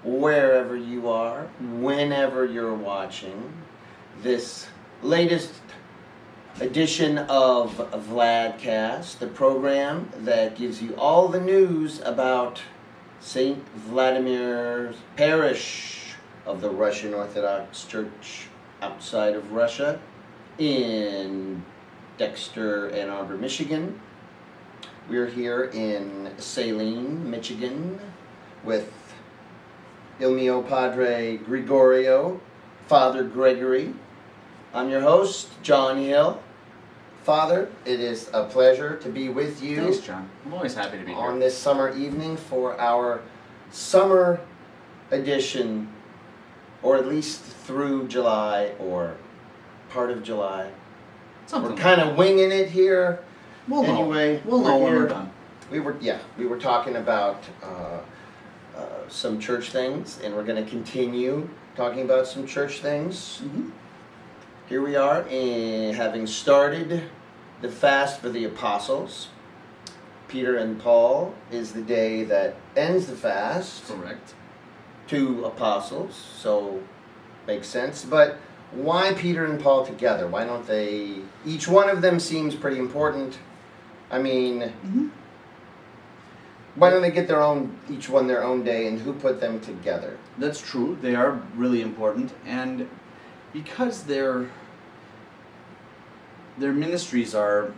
wherever you are, whenever you're watching this latest edition of Vladcast, the program that gives you all the news about St. Vladimir's parish of the Russian Orthodox Church outside of Russia in Dexter, Ann Arbor, Michigan. We're here in Saline, Michigan with Il mio padre Gregorio, Father Gregory. I'm your host, John Hill. Father, it is a pleasure to be with you. Thanks, John. I'm always happy to be here. On this summer evening for our summer edition, or at least through July or part of July. Something We're kind of winging it here. We'll anyway, know when we're done. We were talking about some church things, and we're going to continue talking about some church things. Mm-hmm. Here we are, having started the fast for the apostles. Peter and Paul is the day that ends the fast. Correct. 2 apostles, so makes sense. But why Peter and Paul together? Why don't they? Each one of them seems pretty important. I mean, why don't they get each one their own day, and who put them together? That's true. They are really important, and because their ministries are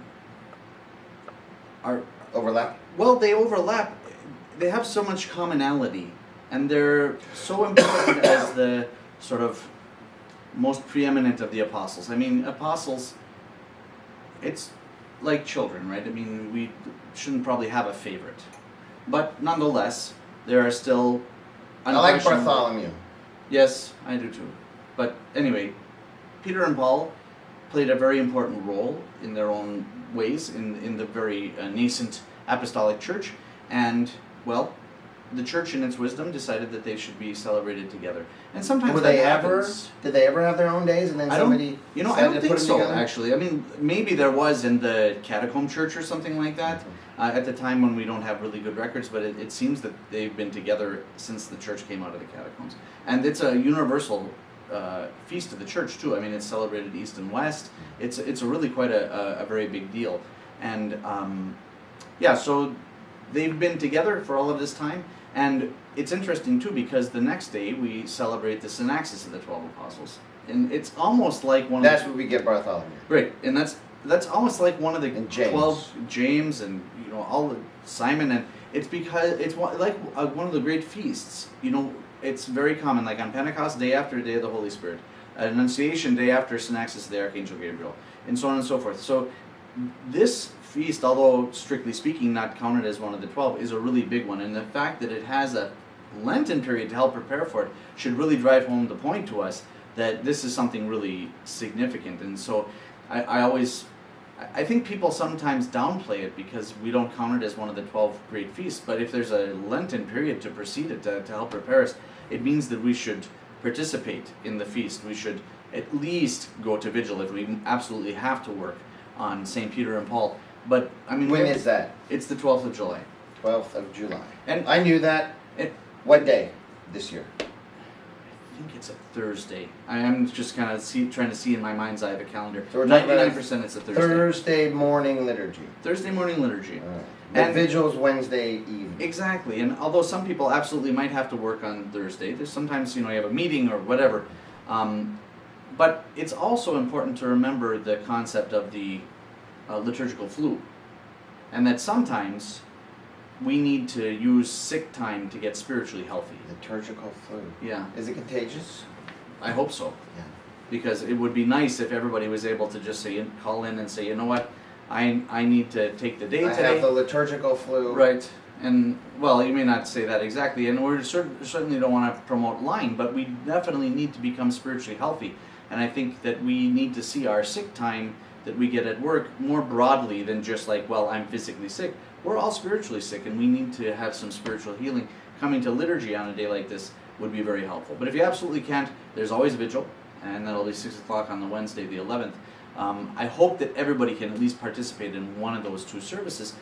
Overlap? well, they overlap. They have so much commonality, and they're so important as the sort of most preeminent of the apostles. I mean, apostles, it's like children, right? I mean, we shouldn't probably have a favorite. But nonetheless, there are still I like unquestionable- Bartholomew. Yes, I do too. But anyway, Peter and Paul played a very important role in their own ways in the very nascent apostolic church. And, well, the church in its wisdom decided that they should be celebrated together. And sometimes Did they ever have their own days, and then somebody I decided don't to think put them so, together? actually. I mean, maybe there was in the catacomb church or something like that at the time when we don't have really good records, but it seems that they've been together since the church came out of the catacombs. And it's a universal feast of the church, too. I mean, it's celebrated east and west. It's a really quite a very big deal. And, so they've been together for all of this time. And it's interesting, too, because the next day we celebrate the synaxis of the 12 apostles. And it's almost like one That's of the... what we get Bartholomew. Right, and that's almost like one of the And James. 12... James and, all the... Simon, and it's because it's like one of the great feasts. It's very common, like on Pentecost, day after day of the Holy Spirit. Annunciation, day after synaxis of the Archangel Gabriel. And so on and so forth. So this feast, although strictly speaking not counted as one of the 12, is a really big one, and the fact that it has a Lenten period to help prepare for it should really drive home the point to us that this is something really significant. And so I think people sometimes downplay it because we don't count it as one of the 12 great feasts, but if there's a Lenten period to precede it, to help prepare us, it means that we should participate in the feast. We should at least go to vigil if we absolutely have to work on St. Peter and Paul. But I mean, When is that? It's the 12th of July. 12th of July. And I knew that. What day this year? I think it's a Thursday. I am just kind of trying to see in my mind's eye the calendar. So we're talking about 99% it's a Thursday. Thursday morning liturgy. Thursday morning liturgy. Right. The And- vigil's Wednesday evening. Exactly, and although some people absolutely might have to work on Thursday, there's sometimes you have a meeting or whatever. But it's also important to remember the concept of the liturgical flu, and that sometimes we need to use sick time to get spiritually healthy. Liturgical flu. Yeah, Is it contagious? I hope so. Yeah. Because it would be nice if everybody was able to just call in and say, you know what, I need to take the day I today. have the liturgical flu. Right, and well, you may not say that exactly, and we certainly don't want to promote lying, but we definitely need to become spiritually healthy. And I think that we need to see our sick time that we get at work more broadly than just like, well, I'm physically sick. We're all spiritually sick, and we need to have some spiritual healing. Coming to liturgy on a day like this would be very helpful. But if you absolutely can't, there's always vigil, and that'll be 6 o'clock on the Wednesday, the 11th. I hope that everybody can at least participate in one of those two services.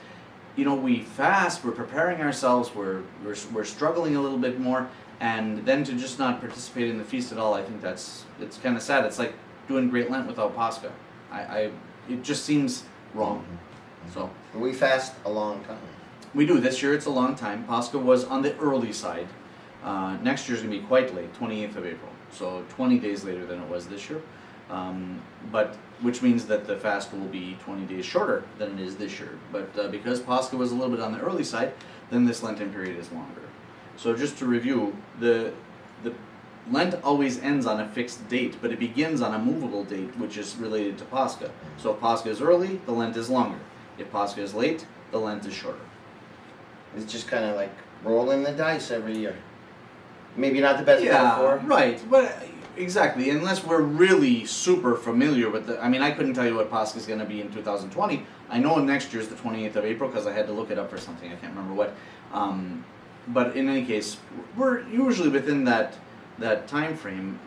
You know, we fast, we're preparing ourselves, we're struggling a little bit more, And then to just not participate in the feast at all, I think it's kind of sad. It's like doing Great Lent without Pascha. It just seems wrong. So We fast a long time. we do. This year it's a long time. Pascha was on the early side. Next year's going to be quite late, 28th of April. So 20 days later than it was this year. But which means that the fast will be 20 days shorter than it is this year. But because Pascha was a little bit on the early side, then this Lenten period is longer. So just to review, the Lent always ends on a fixed date, but it begins on a movable date, which is related to Pascha. So if Pascha is early, the Lent is longer. If Pascha is late, the Lent is shorter. It's just kind of like rolling the dice every year. Maybe not the best metaphor. Right, but exactly. Unless we're really super familiar with the. I mean, I couldn't tell you what Pascha is going to be in 2020. I know next year's the 28th of April because I had to look it up for something. I can't remember what. But in any case, we're usually within that time frame.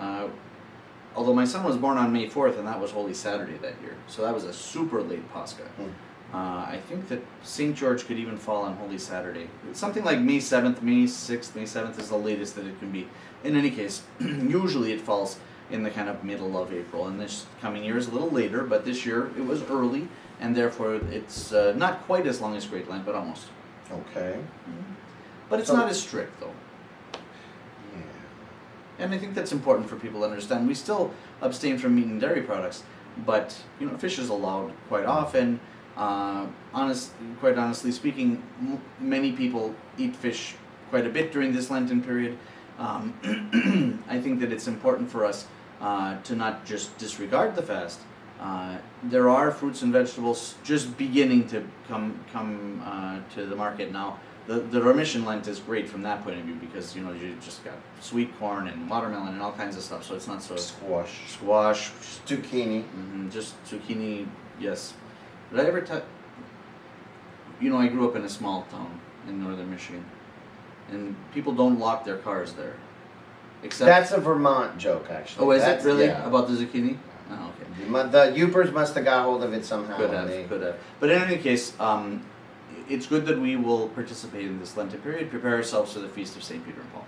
Although my son was born on May 4th, and that was Holy Saturday that year, so that was a super late Pascha. I think that St. George could even fall on Holy Saturday. Something like May 7th, May 6th, May 7th is the latest that it can be. In any case, usually it falls in the kind of middle of April, and this coming year is a little later, but this year it was early, and therefore it's not quite as long as Great Lent, but almost. Okay. But it's not as strict, though. Yeah. And I think that's important for people to understand. We still abstain from meat and dairy products, but fish is allowed quite often. Quite honestly speaking, many people eat fish quite a bit during this Lenten period. I think that it's important for us to not just disregard the fast. There are fruits and vegetables just beginning to come to the market now. The remission Lent is great from that point of view because you just got sweet corn and watermelon and all kinds of stuff, so it's not so squash, zucchini, just zucchini. Yes. Did I ever tell? I grew up in a small town in northern Michigan, and people don't lock their cars there. Except that's a Vermont joke, actually. Oh, is That's, it really yeah. about the zucchini? Oh, okay. The Upers must have got hold of it somehow. Could have. But in any case, it's good that we will participate in this Lenten period, prepare ourselves for the feast of St. Peter and Paul.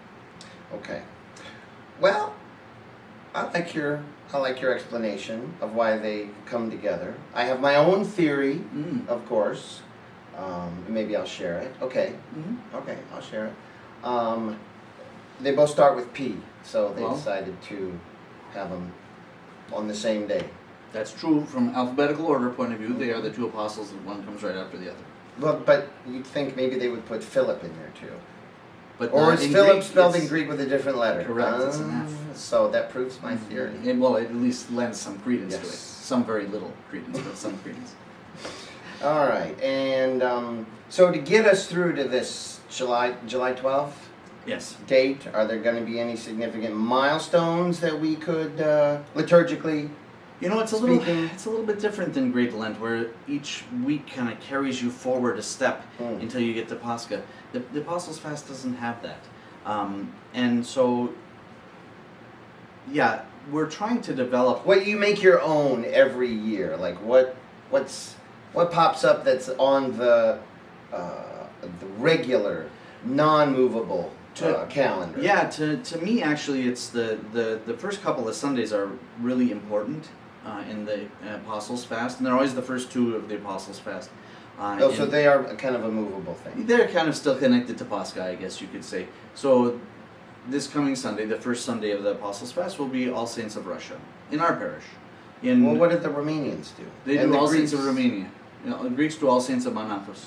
Okay. Well, I like your explanation of why they come together. I have my own theory, of course. Maybe I'll share it. Okay. Okay, I'll share it. They both start with P, so they decided to have them on the same day. That's true from alphabetical order point of view. They are the two apostles, and one comes right after the other. Well, but you'd think maybe they would put Philip in there too. But or is Philip Greek, spelled in Greek with a different letter? Correct, it's an F. So that proves my theory. Well, it at least lends some credence to it. Yes. Some very little credence, but some credence. All right, and so to get us through to this July 12th Yes. date, are there going to be any significant milestones that we could liturgically? It's a little bit different than Great Lent, where each week kind of carries you forward a step until you get to Pascha. The Apostles' Fast doesn't have that, and so we're trying to develop. What you make your own every year, like what pops up that's on the regular, non-movable calendar. Yeah, to me actually, it's the first couple of Sundays are really important in the Apostles' Fast, and they're always the first two of the Apostles' Fast. So they are kind of a movable thing. They're kind of still connected to Pascha, I guess you could say. So this coming Sunday, the first Sunday of the Apostles' Fast, will be All Saints of Russia in our parish. Well, what did the Romanians do? They do All Saints of Romania. The Greeks do All Saints of Manathos.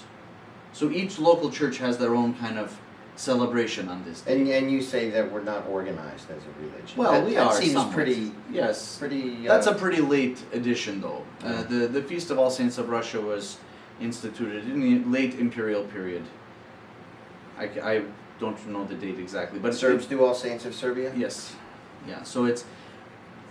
So each local church has their own kind of celebration on this day. And you say that we're not organized as a religion. Well, we are. That seems somewhat. pretty. Yes. Pretty. That's a pretty late addition, though. The Feast of All Saints of Russia was instituted in the late imperial period. I don't know the date exactly, but Serbs do All Saints of Serbia. Yes. Yeah. So it's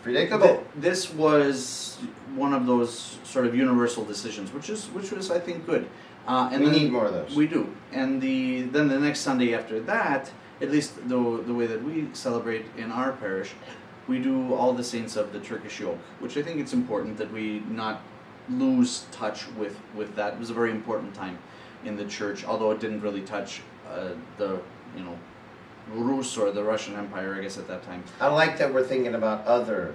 predictable. This was one of those sort of universal decisions, which was I think good. And we need more of those. We do. And then the next Sunday after that, at least the way that we celebrate in our parish, we do All the Saints of the Turkish Yoke, which I think it's important that we not lose touch with that. It was a very important time in the church, although it didn't really touch the Rus, or the Russian Empire, I guess at that time. I like that we're thinking about other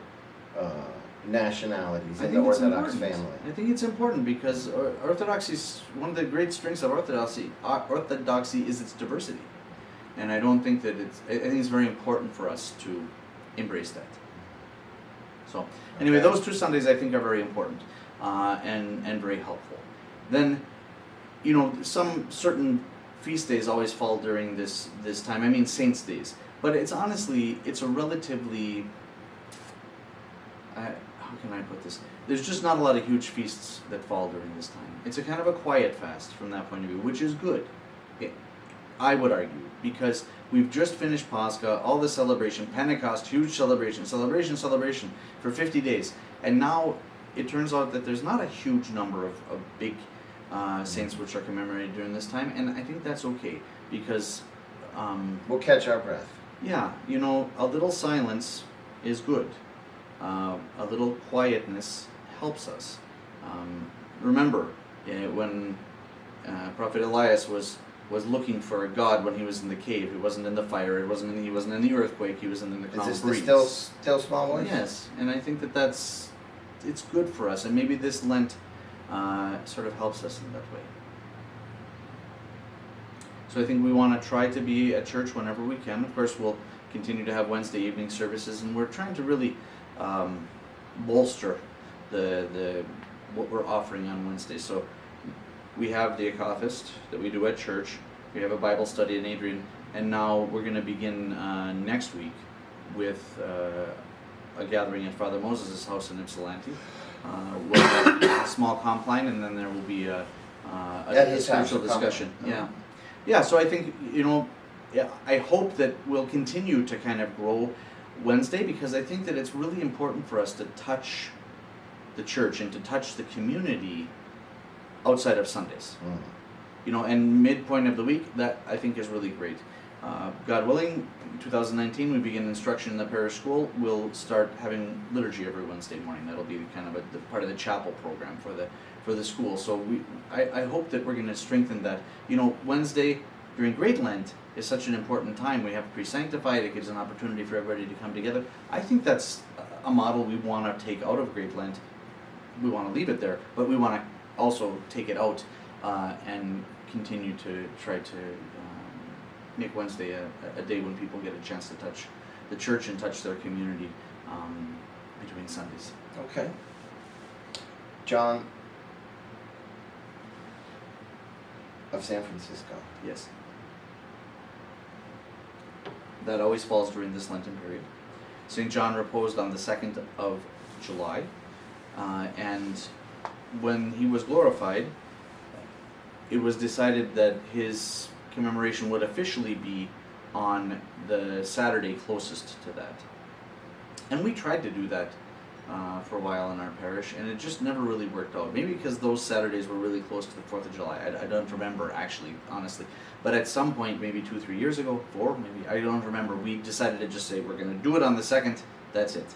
nationalities in the Orthodox family. I think it's important because Orthodoxy is one of the great strengths of Orthodoxy. Orthodoxy is its diversity, and I don't think that I think it's very important for us to embrace that. So anyway, Okay. those 2 Sundays I think are very important and very helpful. Then, some certain feast days always fall during this time. I mean, saints' days, but it's a relatively how can I put this? There's just not a lot of huge feasts that fall during this time. It's a kind of a quiet fast from that point of view, which is good. I would argue, because we've just finished Pascha, all the celebration, Pentecost, huge celebration for 50 days. And now it turns out that there's not a huge number of big saints which are commemorated during this time, and I think that's okay, because We'll catch our breath. yeah, a little silence is good. A little quietness helps us. Remember, when Prophet Elias was looking for God when he was in the cave, he wasn't in the fire, he wasn't in the earthquake, he was in the calm Is this breeze. the still small voice? Yes, and I think it's good for us, and maybe this Lent sort of helps us in that way. So I think we want to try to be at church whenever we can. Of course, we'll continue to have Wednesday evening services, and we're trying to really bolster the what we're offering on Wednesday. So we have the Akathist that we do at church. We have a Bible study in Adrian, and now we're going to begin next week with a gathering at Father Moses' house in Ypsilanti. We'll have a small compline, and then there will be a spiritual discussion. Yeah. So I think I hope that we'll continue to kind of grow Wednesday, because I think that it's really important for us to touch the church and to touch the community outside of Sundays. And midpoint of the week, that I think is really great. God willing, 2019 we begin instruction in the parish school. We'll start having liturgy every Wednesday morning. That'll be kind of the part of the chapel program for the school. So I hope that we're going to strengthen that. Wednesday during Great Lent is such an important time. We have pre-sanctified. It gives an opportunity for everybody to come together. I think that's a model we want to take out of Great Lent. We want to leave it there, but we want to also take it out and continue to try to make Wednesday a day when people get a chance to touch the church and touch their community between Sundays. Okay. John of San Francisco. Yes. That always falls during this Lenten period. St. John reposed on the 2nd of July, and when he was glorified, it was decided that his commemoration would officially be on the Saturday closest to that. And we tried to do that for a while in our parish, and it just never really worked out. Maybe because those Saturdays were really close to the 4th of July. I don't remember, actually, honestly. But at some point, maybe 2-3 years ago, 4 maybe, I don't remember, we decided to just say, we're going to do it on the 2nd, that's it.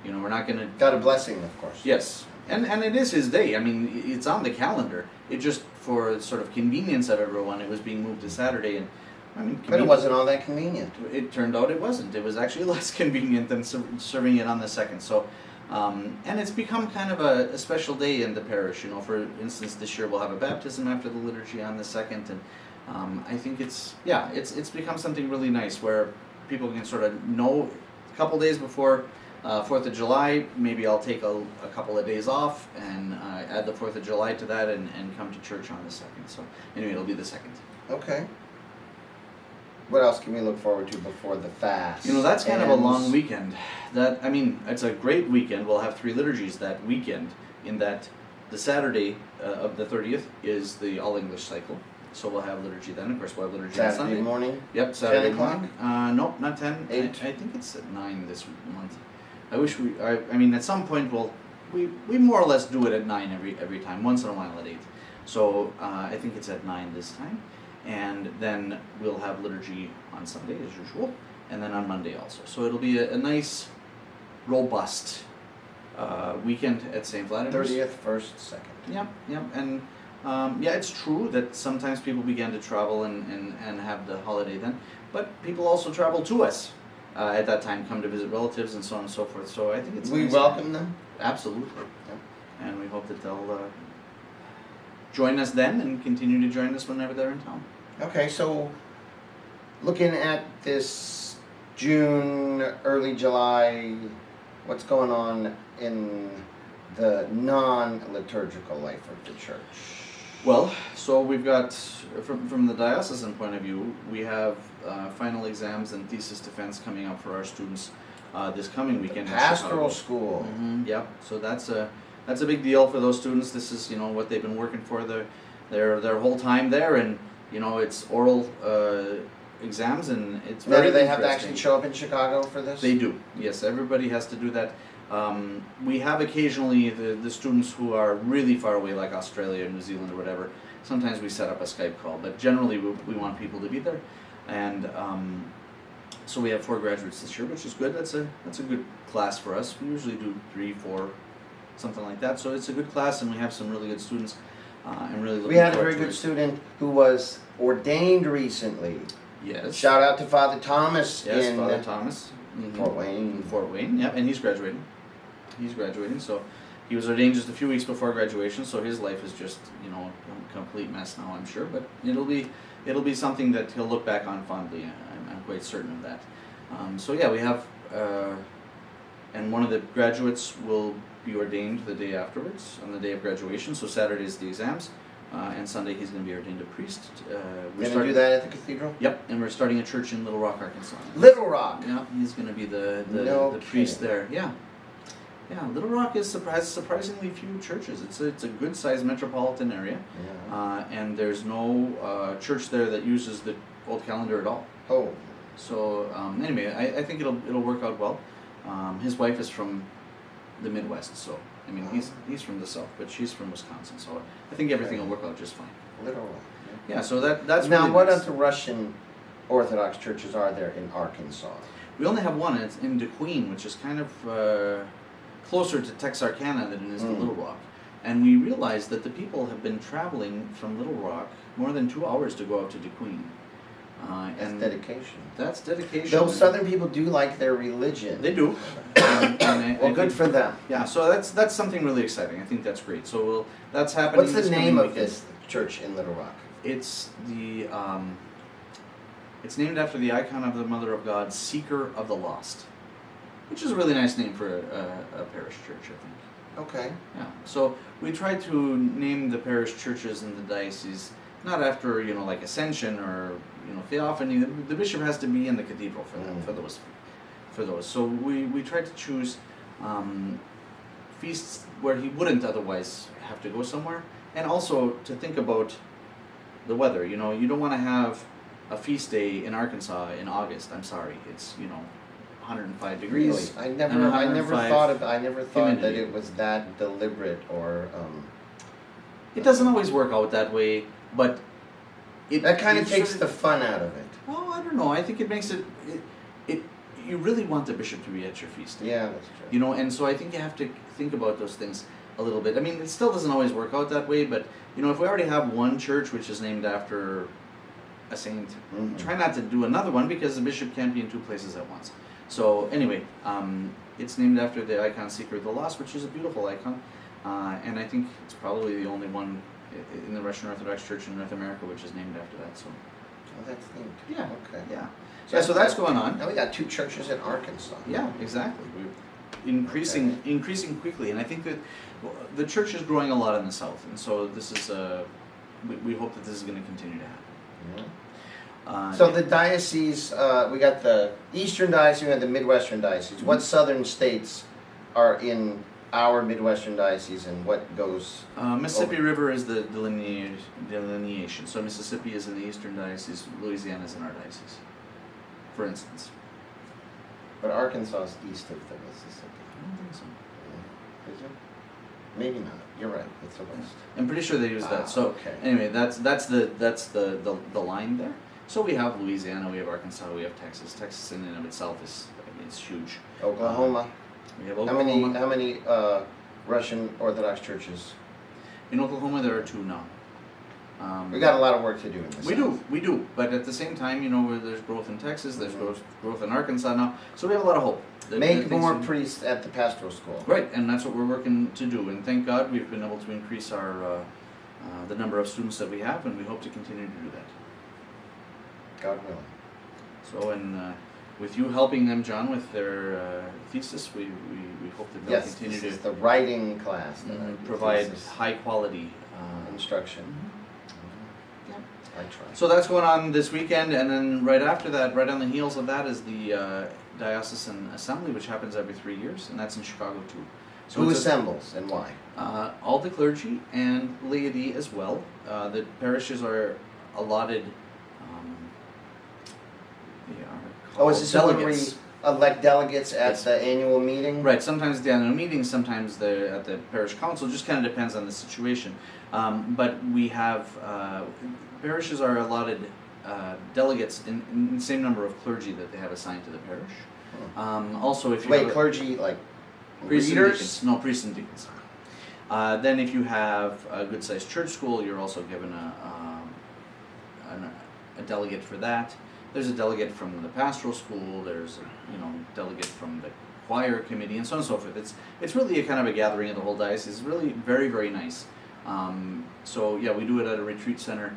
We're not going to... Got a blessing, of course. Yes. And it is his day. I mean, it's on the calendar. It just, for sort of convenience of everyone, it was being moved to Saturday. And I mean, but it wasn't all that convenient. It turned out it wasn't. It was actually less convenient than serving it on the 2nd. So, and it's become kind of a special day in the parish. For instance, this year we'll have a baptism after the liturgy on the 2nd, and I think it's become something really nice where people can sort of know a couple days before 4th of July, maybe I'll take a couple of days off and add the 4th of July to that and come to church on the 2nd. So anyway, it'll be the 2nd. Okay. What else can we look forward to before the fast? That's kind of a long weekend. It's a great weekend. We'll have 3 liturgies that weekend, in that the Saturday of the 30th is the All-English cycle. So we'll have liturgy then. Of course, we'll have liturgy on Sunday. Saturday morning? Yep, Saturday 10 o'clock? morning. No, not 10. 8? I think it's at 9 this month. I wish at some point we more or less do it at 9 every time. Once in a while at 8. So I think it's at 9 this time. And then we'll have liturgy on Sunday as usual, and then on Monday also. So it'll be a nice, robust weekend at St. Vladimir's. 30th, 1st, 2nd. Yep. And Yeah, it's true that sometimes people began to travel and have the holiday then, but people also travel to us at that time, come to visit relatives and so on and so forth. So I think it's We nice. welcome them. Absolutely, and we hope that they'll join us then and continue to join us whenever they're in town. Okay, so looking at this June, early July, what's going on in the non-liturgical life of the church? Well, so we've got, from the diocesan point of view, we have final exams and thesis defense coming up for our students this coming weekend. Pastoral school. Yep. So that's a big deal for those students. This is what they've been working for their whole time there, and it's oral exams, and it's Now, very do they have to interesting. actually show up in Chicago for this? They do. Yes, everybody has to do that. We have occasionally the students who are really far away, like Australia or New Zealand or whatever. Sometimes we set up a Skype call, but generally we want people to be there. And so we have 4 graduates this year, which is good. That's a good class for us. We usually do 3, 4, something like that. So it's a good class, and we have some really good students. And really looking We had a forward very to good it. student who was ordained recently. Yes. Shout out to Father Thomas Yes, in Father Thomas. Fort Wayne. In Fort Wayne, yeah, and he's graduating. So he was ordained just a few weeks before graduation, so his life is just, a complete mess now, I'm sure, but it'll be something that he'll look back on fondly. I'm quite certain of that. So yeah, we have, and one of the graduates will be ordained the day afterwards, on the day of graduation, so Saturday is the exams, and Sunday he's going to be ordained a priest. We're going to do that at the cathedral? Yep, and we're starting a church in Little Rock, Arkansas. Little Rock? Yeah, he's going to be the No priest kidding. there. Yeah. Yeah, Little Rock has surprisingly few churches. It's a good sized metropolitan area, Yeah. and there's no church there that uses the old calendar at all. Oh. So anyway, I think it'll work out well. His wife is from the Midwest, so I mean he's from the South, but she's from Wisconsin, so I think everything will work out just fine. Little Rock. Yeah, so that's Now, really what nice. other Russian Orthodox churches are there in Arkansas? We only have one, and it's in DeQueen, which is kind of closer to Texarkana than it is to Little Rock. And we realized that the people have been traveling from Little Rock more than 2 hours to go out to DeQueen. That's And dedication. that's dedication. Those Southern people do like their religion. They do. Well, good for them. Yeah, so that's something really exciting. I think that's great. So that's happening. What's the this name coming of weekend. this church in Little Rock? It's the it's named after the icon of the Mother of God, Seeker of the Lost, which is a really nice name for a parish church, I think. Okay. Yeah. So we try to name the parish churches in the diocese not after like Ascension or Theophany. The bishop has to be in the cathedral for them, for those. So we try to choose feasts where he wouldn't otherwise have to go somewhere, and also to think about the weather. You don't want to have a feast day in Arkansas in August. I'm sorry, it's 105 degrees. Really? I and never 105 thought that humidity. it was that deliberate or. It doesn't always work out that way, but That kind of you takes sort the fun out of it. Well, I don't know. I think it makes it. You really want the bishop to be at your feast day. Yeah, that's true. And so I think you have to think about those things a little bit. I mean, it still doesn't always work out that way, but if we already have one church which is named after a saint, try not to do another one because the bishop can't be in 2 places at once. So anyway, it's named after the icon Seeker of the Lost, which is a beautiful icon, and I think it's probably the only one in the Russian Orthodox Church in North America which is named after that. So Oh, that's neat. yeah, Okay. yeah. So that's going on. Now we got 2 churches in Arkansas. Yeah, exactly. We're increasing quickly, and I think that the church is growing a lot in the South, and so this is we hope that this is going to continue to happen. Yeah. So the diocese, we got the Eastern Diocese and the Midwestern Diocese. What southern states are in our Midwestern Diocese, and what goes? Mississippi River is the delineation. So Mississippi is in the Eastern Diocese, Louisiana is in our diocese, for instance. But Arkansas is east of the Mississippi. I don't think so. Yeah. Is it? Maybe not. You're right. It's the west. I'm pretty sure they use that. So okay. anyway, that's the line there. So we have Louisiana, we have Arkansas, we have Texas. Texas in and of itself is it's huge. Oklahoma. We have Oklahoma. How many Russian Orthodox churches? In Oklahoma there are 2 now. We got a lot of work to do in this. We do. But at the same time, there's growth in Texas, there's growth in Arkansas now, so we have a lot of hope. Make more priests at the pastoral school. Right, and that's what we're working to do. And thank God we've been able to increase our the number of students that we have, and we hope to continue to do that. God willing. So, and with you helping them, John, with their thesis, we hope that they'll continue this is to the writing class that provide high quality instruction. Yep. I try. So that's going on this weekend, and then right after that, right on the heels of that, is the Diocesan Assembly, which happens every 3 years, and that's in Chicago too. So who assembles and why? All the clergy and laity as well. The parishes are allotted. Is this delegates. where we elect delegates at the annual meeting? Right. Sometimes at the annual meeting, sometimes they're at the parish council. Just kind of depends on the situation. But we have parishes are allotted delegates in the same number of clergy that they have assigned to the parish. Also, if you clergy like priests and readers? deacons. No, priests and deacons. Then if you have a good-sized church school, you're also given a delegate for that. There's a delegate from the pastoral school. There's a delegate from the choir committee, and so on and so forth. It's really a kind of a gathering of the whole diocese. It's really very, very nice. So yeah, we do it at a retreat center,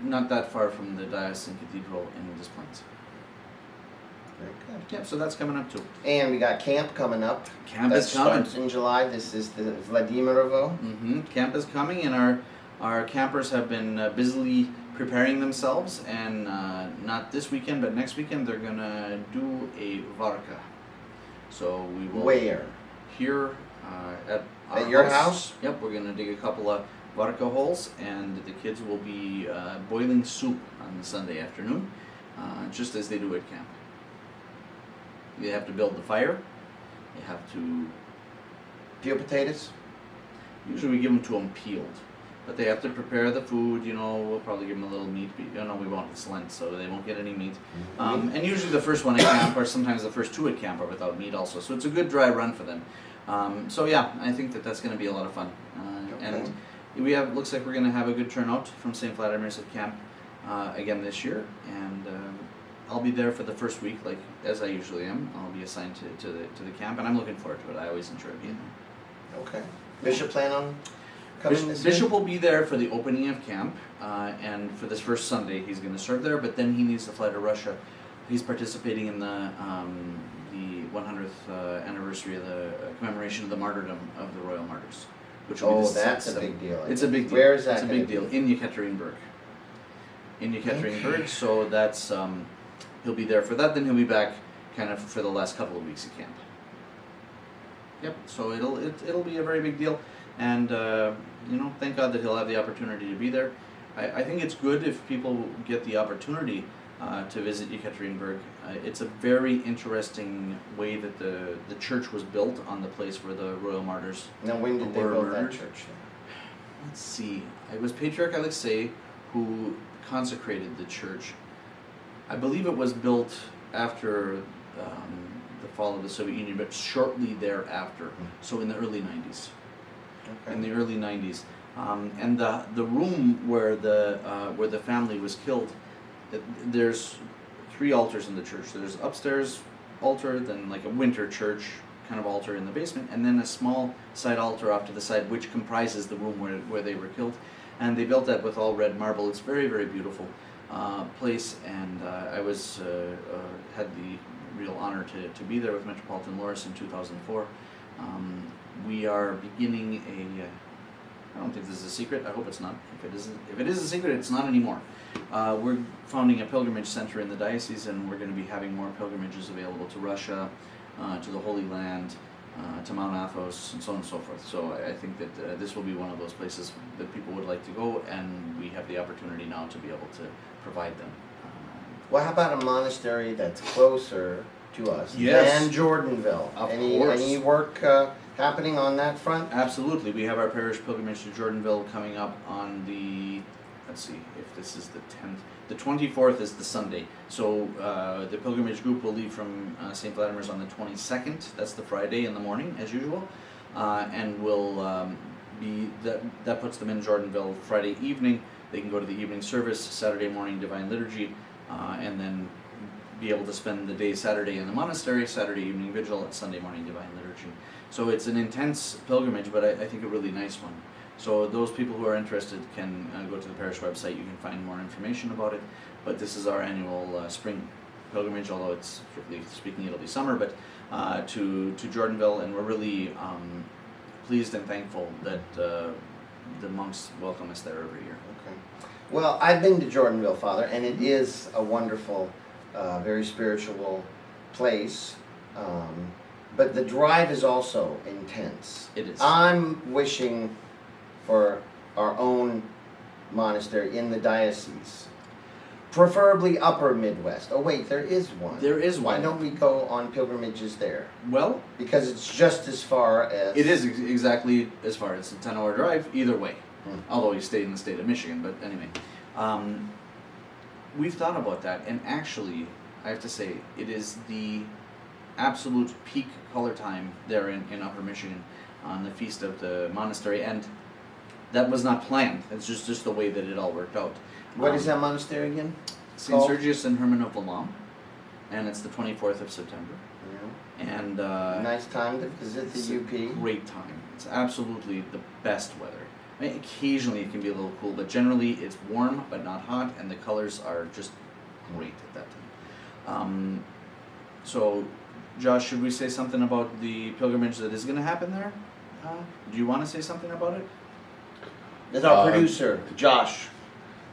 not that far from the diocesan cathedral in Des Plaines. Very good. Yeah, so that's coming up too. And we got camp coming up. Camp is coming. Starts in July. This is the Vladimirovo. Camp is coming, and our campers have been busily preparing themselves, and not this weekend, but next weekend they're gonna do a varka. So we will. Where? Here at our your house? Yep, we're gonna dig a couple of varka holes, and the kids will be boiling soup on the Sunday afternoon, just as they do at camp. You have to build the fire. You have to. Peel potatoes? Usually we give them to them peeled. But they have to prepare the food, we'll probably give them a little meat. No, we won't, it's Lent, so they won't get any meat. And usually the first one at camp, or sometimes the first two at camp, are without meat also. So it's a good dry run for them. So yeah, I think that's going to be a lot of fun. And looks like we're going to have a good turnout from St. Vladimir's at camp again this year. And I'll be there for the first week, like as I usually am. I'll be assigned to the camp, and I'm looking forward to it. I always enjoy being there. Okay. Bishop plan on? Bishop will be there for the opening of camp, and for this first Sunday he's going to serve there, but then he needs to fly to Russia. He's participating in the 100th anniversary of the commemoration of the martyrdom of the Royal Martyrs. Which will be that's a big deal. It's a big deal. Where is that? It's a big deal in Yekaterinburg. Okay. So that's he'll be there for that. Then he'll be back kind of for the last couple of weeks of camp. Yep. So it'll be a very big deal. And thank God that he'll have the opportunity to be there. I think it's good if people get the opportunity to visit Yekaterinburg. It's a very interesting way that the church was built on the place where the Royal Martyrs Now, when did they build that church? Let's see. It was Patriarch Alexei who consecrated the church. I believe it was built after the fall of the Soviet Union, but shortly thereafter. So in the early 90s. Okay. In the early 90s, and the room where the family was killed, there's 3 altars in the church. There's upstairs altar, then like a winter church kind of altar in the basement, and then a small side altar off to the side, which comprises the room where they were killed. And they built that with all red marble. It's very, very beautiful place, and I had the real honor to be there with Metropolitan Loris in 2004. We are beginning I don't think this is a secret. I hope it's not. If it is a secret, it's not anymore. We're founding a pilgrimage center in the diocese, and we're going to be having more pilgrimages available to Russia, to the Holy Land, to Mount Athos, and so on and so forth. So I think that this will be one of those places that people would like to go, and we have the opportunity now to be able to provide them. Well, how about a monastery that's closer to us Yes. than Jordanville? Of Any course. work happening on that front? Absolutely. We have our parish pilgrimage to Jordanville coming up on let's see if this is the 10th. The 24th is the Sunday. So the pilgrimage group will leave from St. Vladimir's on the 22nd. That's the Friday in the morning, as usual. And will that puts them in Jordanville Friday evening. they can go to the evening service, Saturday morning Divine Liturgy, and then be able to spend the day Saturday in the monastery, Saturday evening vigil, and Sunday morning Divine Liturgy. So it's an intense pilgrimage, but I think a really nice one. So those people who are interested can go to the parish website. You can find more information about it. But this is our annual spring pilgrimage, although it's strictly speaking it'll be summer, but to Jordanville, and we're really pleased and thankful that the monks welcome us there every year. Okay. Well, I've been to Jordanville, Father, and it is a wonderful, very spiritual place. But the drive is also intense. It is. I'm wishing for our own monastery in the diocese. Preferably upper Midwest. Oh wait, there is one. There is Why one. don't we go on pilgrimages there? Well, Because it's just as far as... it is exactly as far as a 10-hour drive either way. Hmm. Although you stayed in the state of Michigan, but anyway. We've thought about that, and actually, I have to say, it is the absolute peak color time there in Upper Michigan on the feast of the monastery, and that was not planned. It's just the way that it all worked out. What is that monastery again? St. called? Sergius and Herman of Lamam, and it's the 24th of September. Yeah. And Nice time to visit it's the a UP. great time. It's absolutely the best weather. I mean, occasionally it can be a little cool, but generally it's warm but not hot, and the colors are just great at that time. So, Josh, should we say something about the pilgrimage that is going to happen there? Do you want to say something about it? There's our producer, Josh.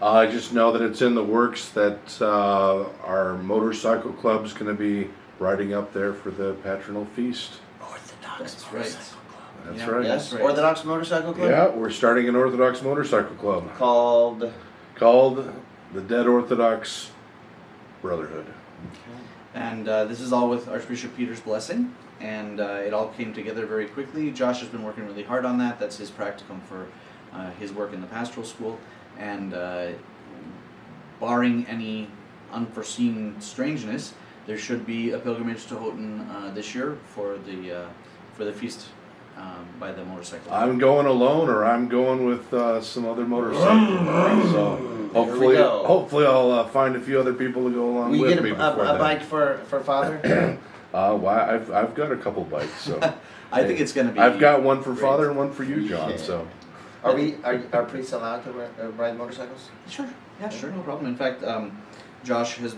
I just know that it's in the works that our motorcycle club's going to be riding up there for the patronal feast. Orthodox That's Motorcycle right. Club. That's Yeah, right. Yes, That's right. Orthodox Motorcycle Club? Yeah, we're starting an Orthodox motorcycle club Called... called the Dead Orthodox Brotherhood. And this is all with Archbishop Peter's blessing, and it all came together very quickly. Josh has been working really hard on that. That's his practicum for his work in the pastoral school, and barring any unforeseen strangeness, there should be a pilgrimage to Houghton this year for the feast by the motorcycle. I'm going alone, or I'm going with some other motorcycle. So hopefully I'll find a few other people to go along We with get me a before then. bike for Father? Well, I've got a couple bikes, so I think it's going to be. I've got one for great. Father and one for you, John. Yeah. So Are priests allowed to ride motorcycles? Sure. Yeah, sure, no problem. In fact, Josh has.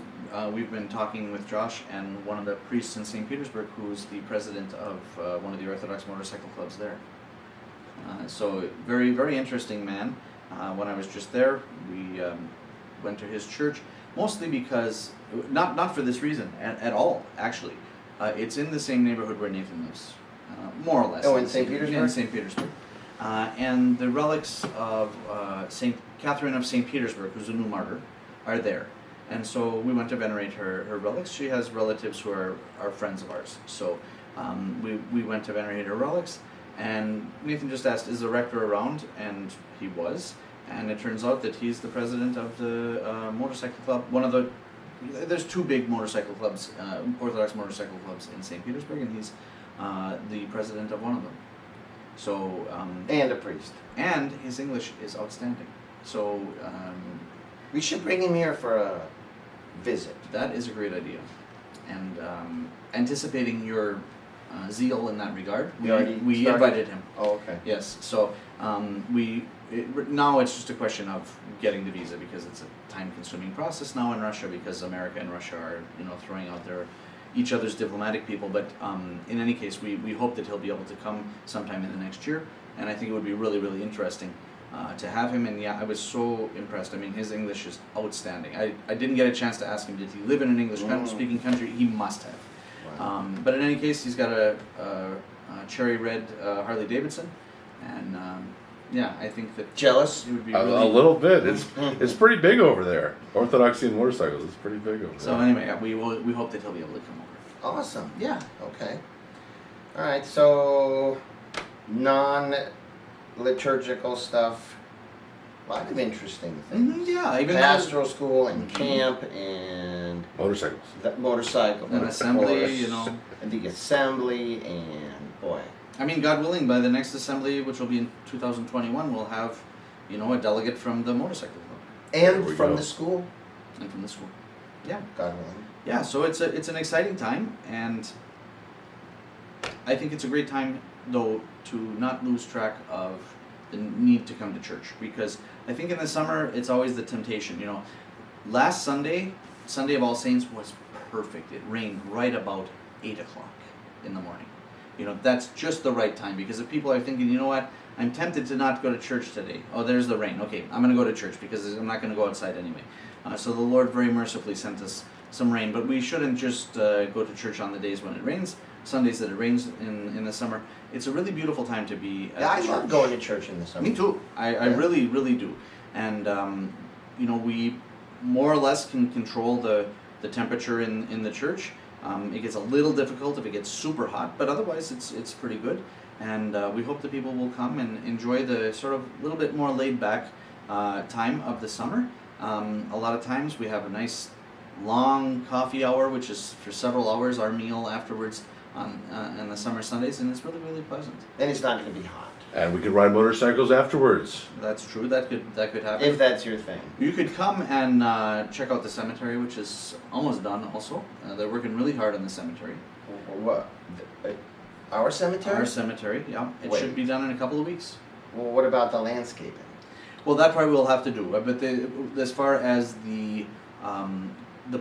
We've been talking with Josh and one of the priests in St. Petersburg, who's the president of one of the Orthodox motorcycle clubs there. So very, very interesting man. When I was just there, we went to his church, mostly because not for this reason at all. Actually, it's in the same neighborhood where Nathan lives, more or less. Oh, in St. Petersburg? In St. Petersburg. And the relics of St. Catherine of St. Petersburg, who's a new martyr, are there. And so we went to venerate her relics. She has relatives who are friends of ours. So we went to venerate her relics. And Nathan just asked, is the rector around? And he was. And it turns out that he's the president of the motorcycle club. There's two big motorcycle clubs, Orthodox motorcycle clubs in St. Petersburg, and he's the president of one of them. So And a priest. and his English is outstanding. So We should bring him here for a visit. that is a great idea. And anticipating your zeal in that regard, You already we started? invited him. Oh, okay. Yes. So now it's just a question of getting the visa, because it's a time-consuming process now in Russia, because America and Russia are throwing out each other's diplomatic people. But in any case, we hope that he'll be able to come sometime in the next year, and I think it would be really, really interesting to have him. And yeah, I was so impressed. I mean, his English is outstanding. I didn't get a chance to ask him, did he live in an English-speaking country? He must have. Wow. But in any case, he's got a cherry red Harley Davidson, and yeah, I think that Jealous? he would be a really. little bit. It's pretty big over there. Orthodoxy and motorcycles. It's pretty big over So there. anyway, we hope that he'll be able to come over. Awesome. Yeah. Okay. All right, so liturgical stuff. A lot of interesting things. Yeah, even Pastoral school and camp and Motorcycles. the motorcycle. An of assembly, course, you know. And the assembly and boy. I mean, God willing, by the next assembly, which will be in 2021, we'll have, a delegate from the motorcycle club. There And we from go. the school, and from the school. Yeah. God willing. Yeah, so it's an exciting time, and I think it's a great time though to not lose track of the need to come to church, because I think in the summer it's always the temptation. You know, last Sunday, Sunday of All Saints, was perfect. It rained right about 8 o'clock in the morning. You know, that's just the right time, because if people are thinking, you know what, I'm tempted to not go to church today. Oh, there's the rain. Okay, I'm going to go to church because I'm not going to go outside anyway. So the Lord very mercifully sent us some rain, but we shouldn't just go to church on the days when it rains. Sundays that it rains in the summer. It's a really beautiful time to be at Yeah, I church. love going to church in the summer. Me too. I Yeah. really, really do. And, you know, we more or less can control the temperature in the church. It gets a little difficult if it gets super hot, but otherwise it's pretty good. And we hope that people will come and enjoy the sort of little bit more laid back time of the summer. A lot of times we have a nice long coffee hour, which is for several hours, our meal afterwards on the summer Sundays, and it's really, really pleasant. And it's not going to be hot. And we could ride motorcycles afterwards. That's true. That could happen. If that's your thing. You could come and check out the cemetery, which is almost done. Also, they're working really hard on the cemetery. What? Our cemetery? Our cemetery, yeah. It Wait. should be done in a couple of weeks. Well, what about the landscaping? Well, that part we'll have to do. But as far as the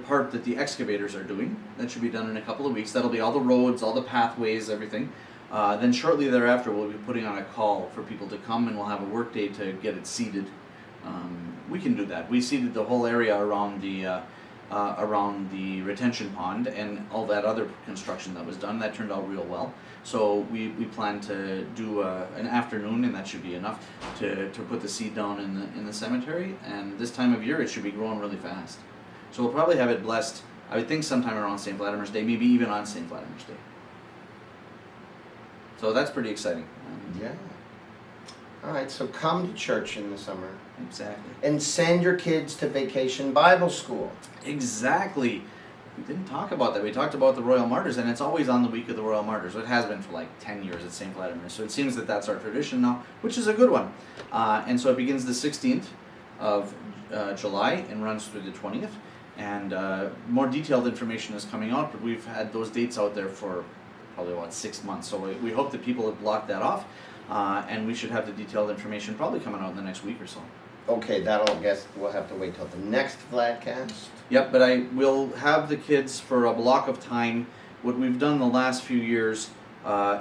part that the excavators are doing, that should be done in a couple of weeks. That'll be all the roads, all the pathways, everything. Then shortly thereafter, we'll be putting on a call for people to come, and we'll have a work day to get it seeded. We can do that. We seeded the whole area around the retention pond and all that other construction that was done. That turned out real well. So we plan to do an afternoon, and that should be enough to put the seed down in the cemetery. And this time of year, it should be growing really fast. So we'll probably have it blessed, I would think, sometime around St. Vladimir's Day, maybe even on St. Vladimir's Day. So that's pretty exciting. Yeah. All right, so come to church in the summer. Exactly. And send your kids to Vacation Bible School. Exactly. We didn't talk about that. We talked about the Royal Martyrs, and it's always on the week of the Royal Martyrs. It has been for like 10 years at St. Vladimir. So it seems that that's our tradition now, which is a good one. And so it begins the 16th of July and runs through the 20th. And more detailed information is coming out, but we've had those dates out there for probably about 6 months. So we hope that people have blocked that off, and we should have the detailed information probably coming out in the next week or so. Okay, that'll, I guess, we'll have to wait till the next Vladcast. Yep, but I will have the kids for a block of time. What we've done the last few years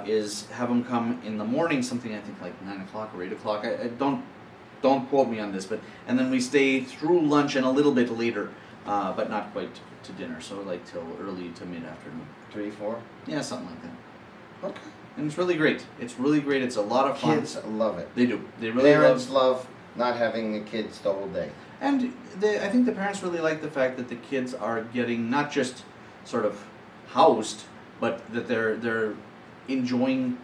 is have them come in the morning, something I think like 9 o'clock or 8 o'clock. I don't quote me on this, and then we stay through lunch and a little bit later, but not quite to dinner, so like till early to mid-afternoon. 3, 4? Yeah, something like that. Okay. And it's really great. It's really great. It's a lot of fun. Kids love it. They do. They really Parents love not having the kids the whole day. And I think the parents really like the fact that the kids are getting not just sort of housed, but that they're enjoying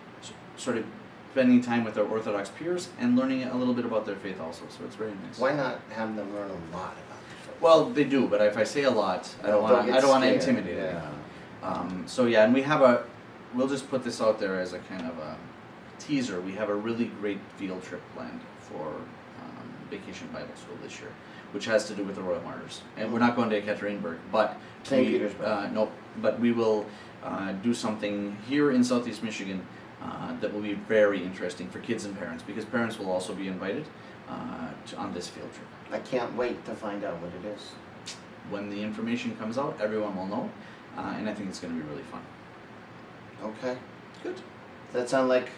sort of spending time with their Orthodox peers and learning a little bit about their faith also. So it's very nice. Why not have them learn a lot about the faith? Well, they do, but if I say a lot, I don't want to intimidate Yeah. them. So yeah, and we'll just put this out there as a kind of a teaser. We have a really great field trip planned for Vacation Bible School this year, which has to do with the Royal Martyrs. And we're not going to Ekaterinburg, but St. Petersburg. No, but we will do something here in Southeast Michigan that will be very interesting for kids and parents, because parents will also be invited on this field trip. I can't wait to find out what it is. When the information comes out, everyone will know, and I think it's going to be really fun. Okay. Good. Does that sound like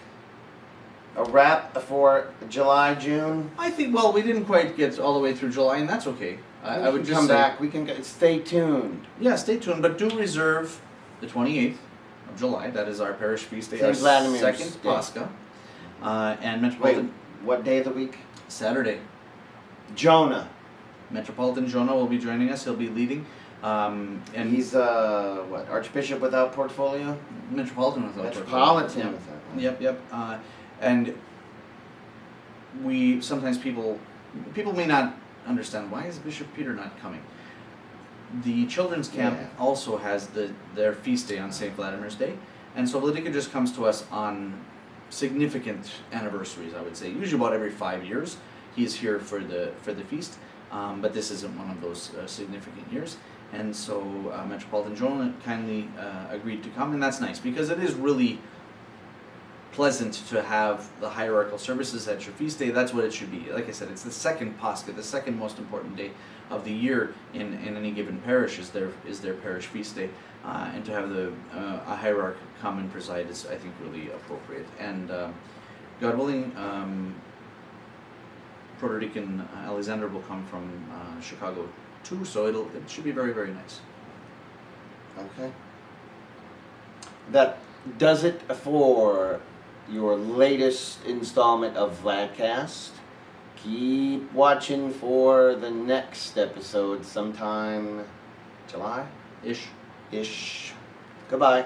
a wrap for July, June? I think, well, we didn't quite get all the way through July, and that's okay. I would just come say, back. We can stay tuned. Yeah, stay tuned, but do reserve the 28th of July. That is our parish feast day, St. our Vladimir's second Day. Pascha. And Wait, Metropolitan what day of the week? Saturday. Jonah. Metropolitan Jonah will be joining us. He'll be leading. And He's what? Archbishop without portfolio? Metropolitan without Metropolitan Yep. without. Yep. And we sometimes people may not understand, why is Bishop Peter not coming. The children's camp Yeah. also has their feast day on St. Vladimir's Day, and so Vladika just comes to us on significant anniversaries. I would say usually about every 5 years he's here for the feast. but this isn't one of those significant years. And so Metropolitan Journal kindly agreed to come, and that's nice because it is really pleasant to have the hierarchical services at your feast day. That's what it should be. Like I said, it's the second Pascha, the second most important day of the year in any given parish is their parish feast day, and to have a hierarch come and preside is, I think, really appropriate. And God willing, Proto-Deacon Alexander will come from Chicago too, so it should be very, very nice. Okay. That does it for your latest installment of Vladcast. Keep watching for the next episode sometime July-ish. Ish. Goodbye.